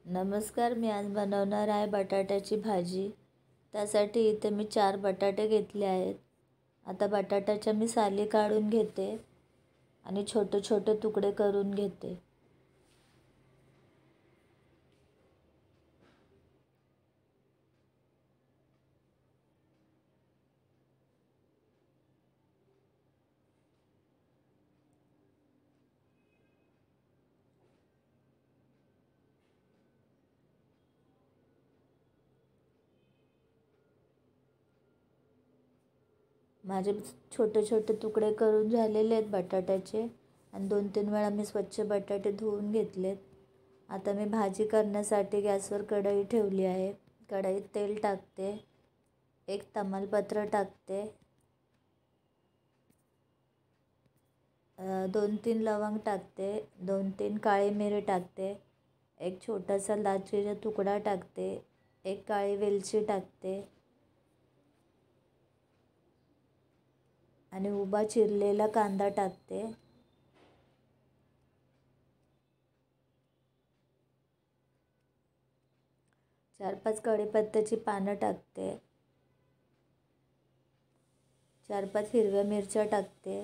नमस्कार. मी आज बनवणार आहे बटाट्याची भाजी. त्यासाठी इथे मी 4 बटाटे घेतले आहेत. आता बटाट्याच्या मी साली काढून घेते आणि छोटे छोटे तुकडे करून घेते. माझे छोटे छोटे तुकडे करून झालेले आहेत बटाट्याचे आणि 2-3 वेळा मी स्वच्छ बटाटे धुवून घेतलेत. आता मी भाजी करण्यासाठी गॅसवर कढई ठेवली आहे. कढईत तेल टाकते, एक तमालपत्र टाकते, 2-3 लवंग टाकते, 2-3 काळी मिरी टाकते, एक छोटासा दालचिनीचा तुकडा टाकते, एक काळी वेलची टाकते आणि उभा चिरलेला कांदा टाकते. चार 5 कढीपत्त्याची पानं टाकते, 4-5 हिरव्या मिरच्या टाकते.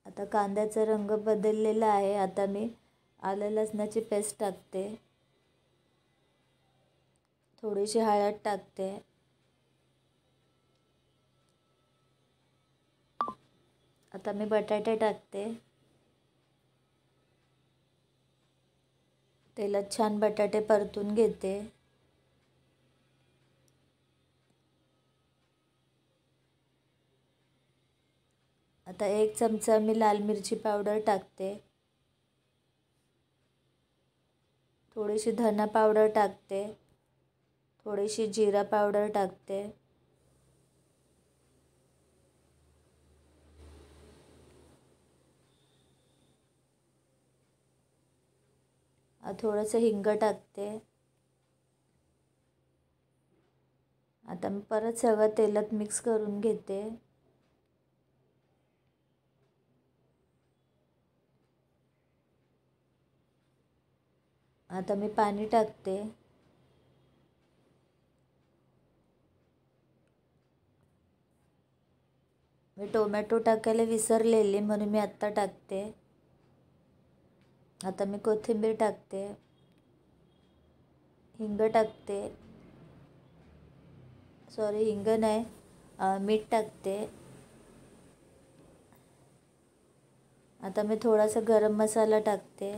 आता कांद्याचा रंग बदललेला आहे. आता मी आलं लसणाची पेस्ट टाकते, थोडीशी हळद टाकते, आता मी बटाटे टाकते. तेलात छान बटाटे परतून घेते. आता 1 चमचा मी लाल मिरची पावडर टाकते, थोडीशी धना पावडर टाकते, थोडीशी जिरा पावडर टाकते, थोडंसं हिंग टाकते. आता मी परत सगळं तेलात मिक्स करून घेते. आता मी पाणी टाकते. मी टोमॅटो टाकायला विसरलेली म्हणून मी आत्ता टाकते. आता मी कोथिंबीर टाकते, हिंग टाकते, हिंग नाही, मीठ टाकते. आता मी थोडासा गरम मसाला टाकते.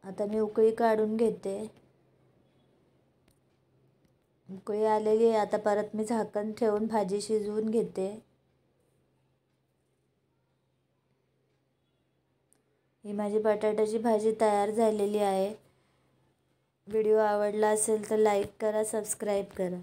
आता मी उकळी काढून घेते. उकळी आलेली आहे. आता परत मी झाकण ठेवून भाजी शिजवून घेते. ही माझी बटाट्याची भाजी तयार झालेली आहे. व्हिडिओ आवडला असेल तर लाईक करा, सबस्क्राईब करा.